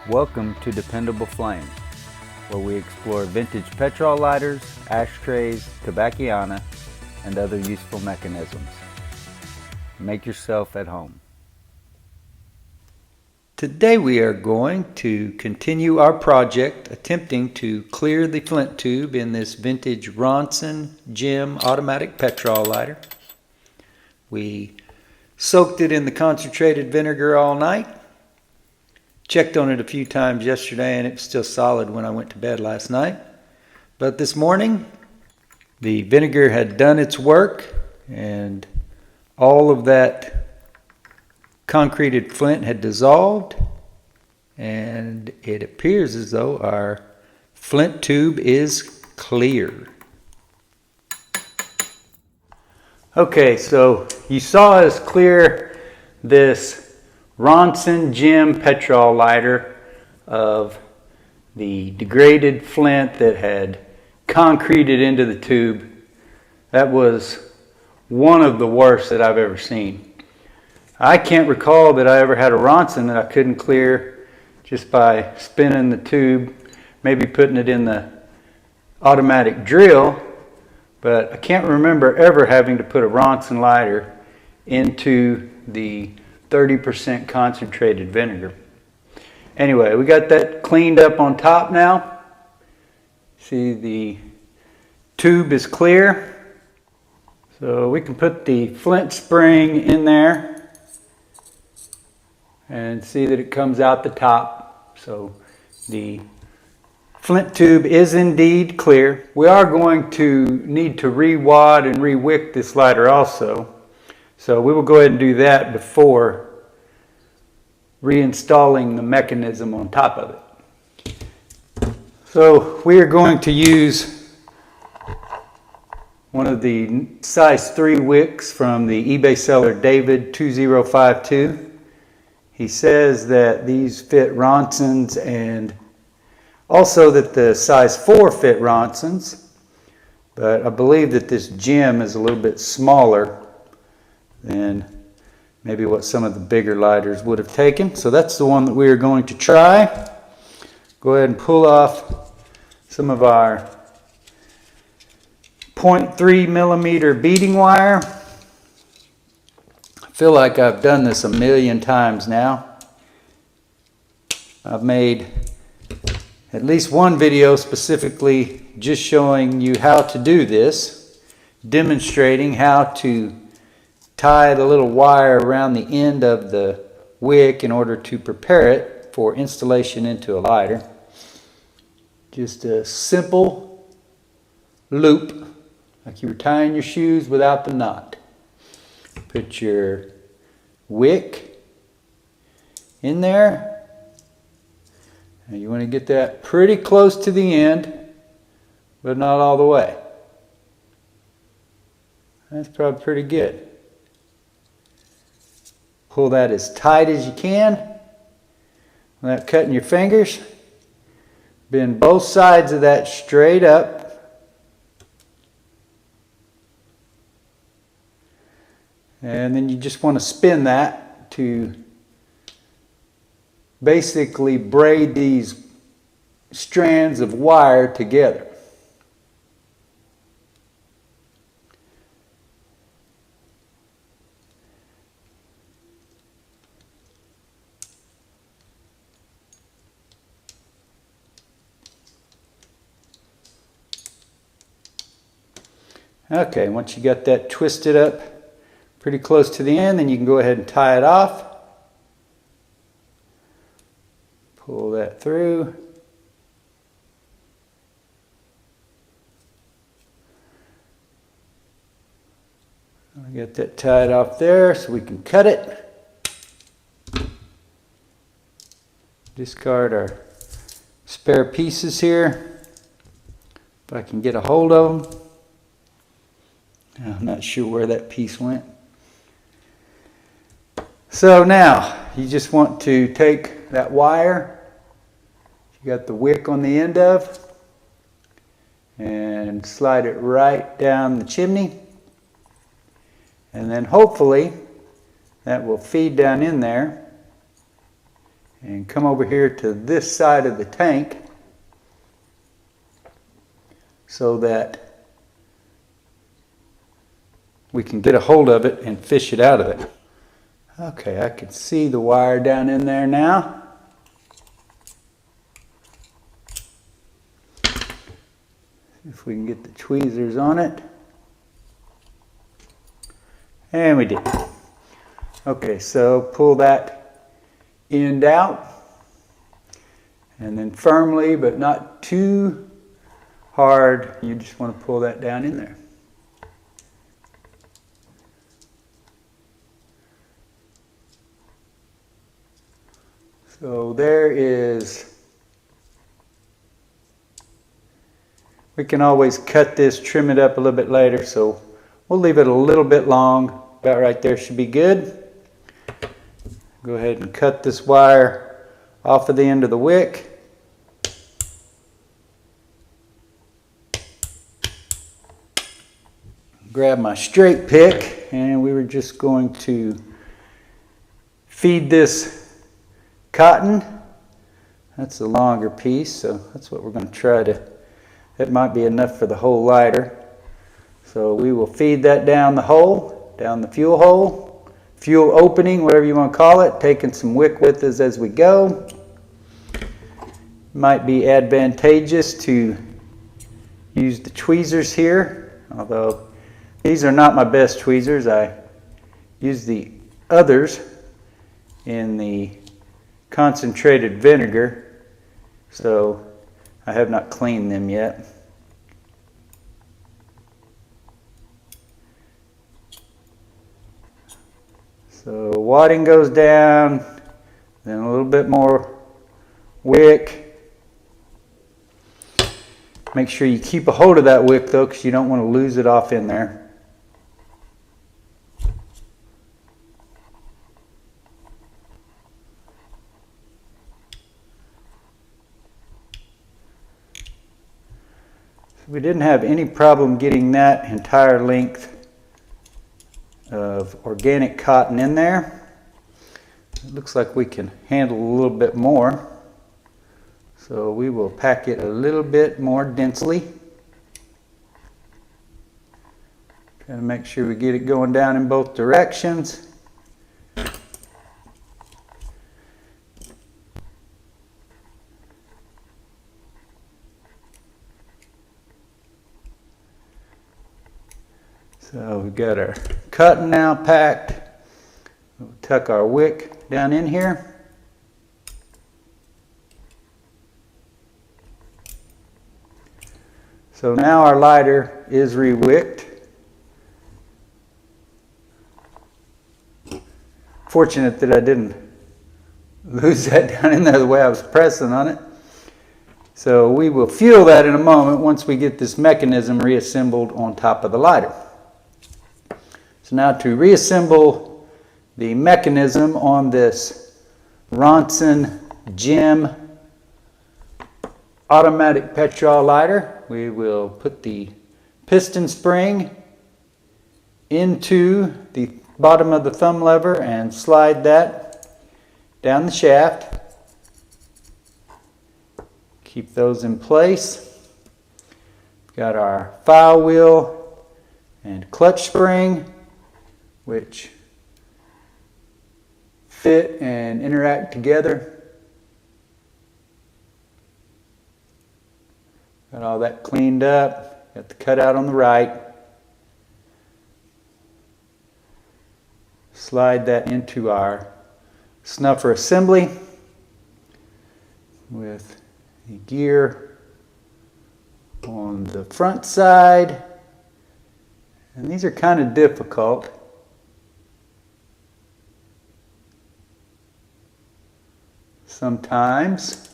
Welcome to Dependable Flame, where we explore vintage petrol lighters, ashtrays, tobacconiana, and other useful mechanisms. Make yourself at home. Today we are going to continue our project attempting to clear the flint tube in this vintage Ronson Gem automatic petrol lighter. We soaked it in the concentrated vinegar all night. Checked on it a few times yesterday and it was still solid when I went to bed last night. But this morning, the vinegar had done its work and all of that concreted flint had dissolved, and it appears as though our flint tube is clear. Okay, so you saw us clear this Ronson Gem petrol lighter of the degraded flint that had concreted into the tube. That was one of the worst that I've ever seen. I can't recall that I ever had a Ronson that I couldn't clear just by spinning the tube, maybe putting it in the automatic drill, but I can't remember ever having to put a Ronson lighter into the 30% concentrated vinegar. Anyway, we got that cleaned up on top now. See, the tube is clear. So we can put the flint spring in there and see that it comes out the top. So the flint tube is indeed clear. We are going to need to re-wad and re-wick this lighter also. So we will go ahead and do that before reinstalling the mechanism on top of it. So we are going to use one of the size 3 wicks from the eBay seller David 2052. He says that these fit Ronsons and also that the size 4 fit Ronsons, but I believe that this Gem is a little bit smaller than maybe what some of the bigger lighters would have taken. So that's the one that we are going to try. Go ahead and pull off some of our 0.3 millimeter beading wire. I feel like I've done this a million times now. I've made at least one video specifically just showing you how to do this, demonstrating how to tie the little wire around the end of the wick in order to prepare it for installation into a lighter. Just a simple loop, like you were tying your shoes without the knot. Put your wick in there. And you want to get that pretty close to the end, but not all the way. That's probably pretty good. Pull that as tight as you can without cutting your fingers. Bend both sides of that straight up. And then you just want to spin that to basically braid these strands of wire together. Okay, once you got that twisted up pretty close to the end, then you can go ahead and tie it off. Pull that through. I got that tied off there so we can cut it. Discard our spare pieces here, if I can get a hold of them. I'm not sure where that piece went. So now you just want to take that wire you got the wick on the end of and slide it right down the chimney, and then hopefully that will feed down in there and come over here to this side of the tank so that we can get a hold of it and fish it out of it. Okay, I can see the wire down in there now. If we can get the tweezers on it. And we did. Okay, so pull that end out. And then firmly, but not too hard, you just want to pull that down in there. So there is, we can always cut this, trim it up a little bit later, so we'll leave it a little bit long. About right there should be good. Go ahead and cut this wire off of the end of the wick. Grab my straight pick, and we were just going to feed this cotton. That's the longer piece, so that's what we're going to try to, that might be enough for the whole lighter. So we will feed that down the hole, down the fuel hole, fuel opening, whatever you want to call it, taking some wick with us as we go. Might be advantageous to use the tweezers here, although these are not my best tweezers. I use the others in the concentrated vinegar, so I have not cleaned them yet. So wadding goes down, then a little bit more wick. Make sure you keep a hold of that wick though, because you don't want to lose it off in there. We didn't have any problem getting that entire length of organic cotton in there. It looks like we can handle a little bit more. So we will pack it a little bit more densely. Try to make sure we get it going down in both directions. So we've got our cotton now packed. We'll tuck our wick down in here. So now our lighter is rewicked. Fortunate that I didn't lose that down in there the way I was pressing on it. So we will fuel that in a moment once we get this mechanism reassembled on top of the lighter. So now to reassemble the mechanism on this Ronson Gem automatic Petrol lighter, we will put the piston spring into the bottom of the thumb lever and slide that down the shaft. Keep those in place. Got our file wheel and clutch spring, which fit and interact together. Got all that cleaned up. Got the cutout on the right. Slide that into our snuffer assembly with the gear on the front side. And these are kind of difficult. Sometimes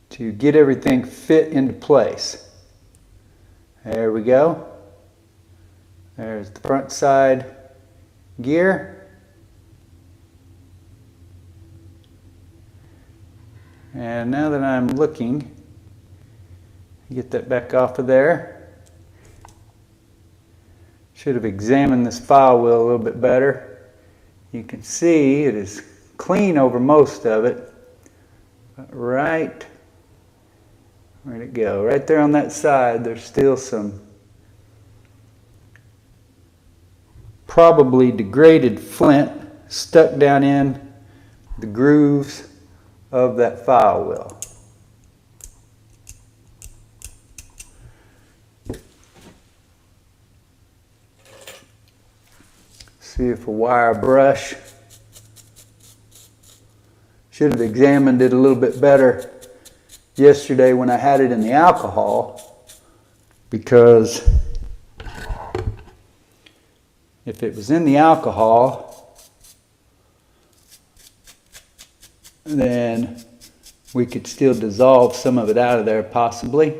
to get everything fit into place. There we go. There's the front side gear. And now that I'm looking, get that back off of there. Should have examined this file wheel a little bit better. You can see it is clean over most of it. But right, where'd it go? Right there on that side, there's still some probably degraded flint stuck down in the grooves of that file wheel. See if a wire brush, should have examined it a little bit better yesterday when I had it in the alcohol, because if it was in the alcohol, then we could still dissolve some of it out of there possibly.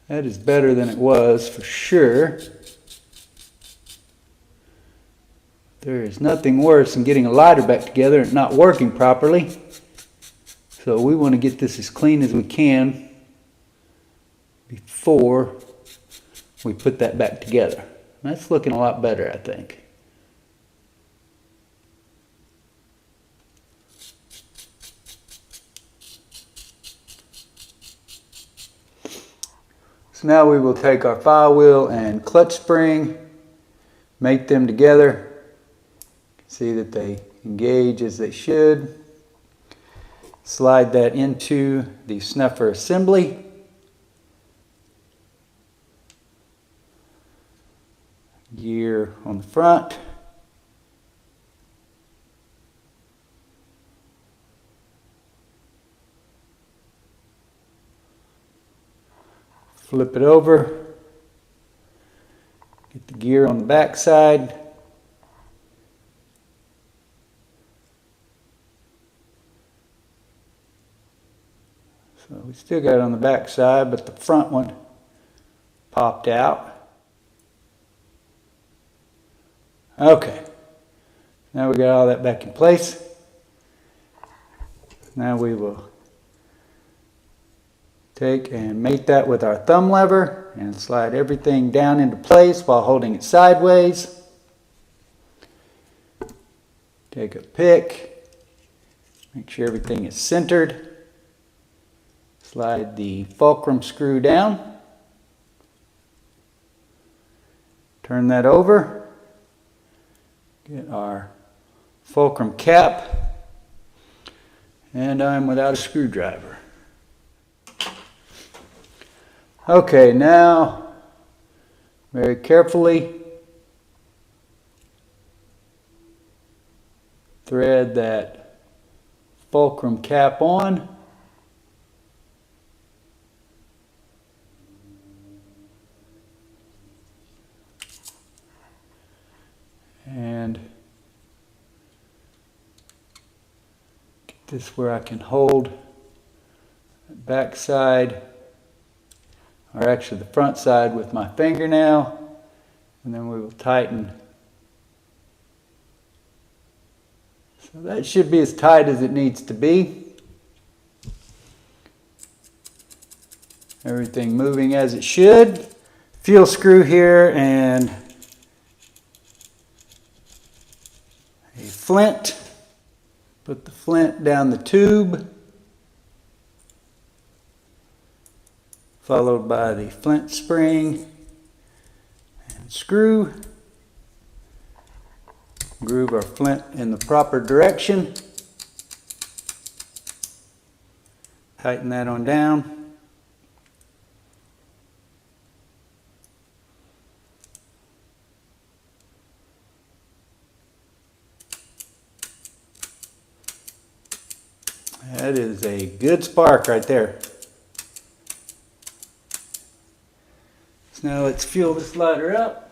That is better than it was for sure. There is nothing worse than getting a lighter back together and not working properly. So we want to get this as clean as we can before we put that back together. That's looking a lot better, I think. So now we will take our file wheel and clutch spring, mate them together. See that they engage as they should. Slide that into the snuffer assembly. Gear on the front. Flip it over. Get the gear on the back side. So we still got it on the back side, but the front one popped out. Okay, now we got all that back in place. Now we will take and mate that with our thumb lever and slide everything down into place while holding it sideways. Take a pick, make sure everything is centered. Slide the fulcrum screw down. Turn that over. Get our fulcrum cap. And I'm without a screwdriver. Okay, now very carefully thread that fulcrum cap on. And get this where I can hold the back side, or actually the front side, with my fingernail, and then we will tighten. So that should be as tight as it needs to be. Everything moving as it should. Fuel screw here and a flint. Put the flint down the tube, followed by the flint spring and screw. Groove our flint in the proper direction. Tighten that on down. That is a good spark right there. So now let's fuel this lighter up.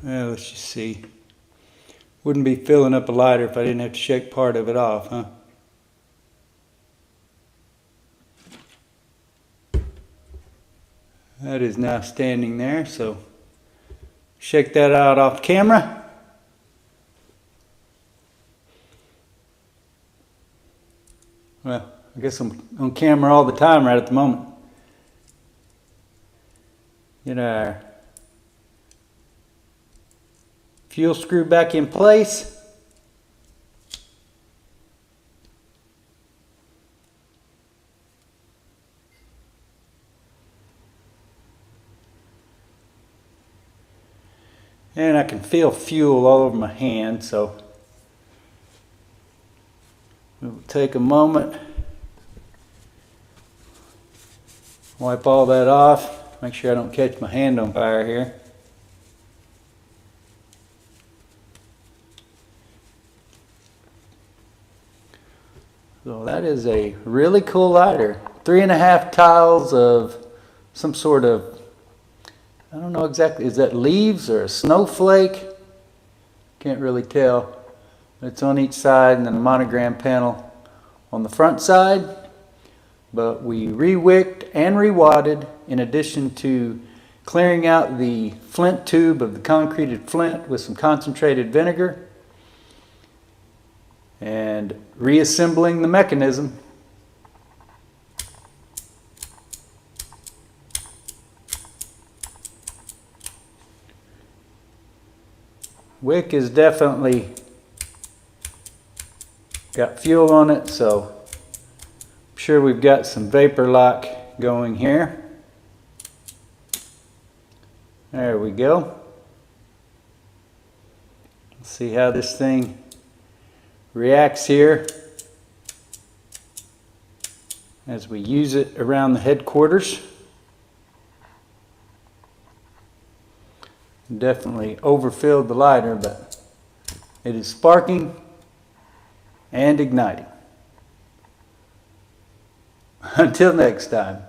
Well, let's just see. Wouldn't be filling up a lighter if I didn't have to shake part of it off, huh? That is now standing there, so shake that out off camera. Well, I guess I'm on camera all the time right at the moment. Get our fuel screw back in place. And I can feel fuel all over my hand, so we'll take a moment, wipe all that off, make sure I don't catch my hand on fire here. So that is a really cool lighter. 3.5 tiles of some sort of, I don't know exactly, is that leaves or a snowflake? Can't really tell. It's on each side and then a monogram panel on the front side. But we rewicked and rewadded in addition to clearing out the flint tube of the concreted flint with some concentrated vinegar and reassembling the mechanism. Wick is definitely got fuel on it, so I'm sure we've got some vapor lock going here. There we go. Let's see how this thing reacts here as we use it around the headquarters. Definitely overfilled the lighter, but it is sparking and igniting. Until next time.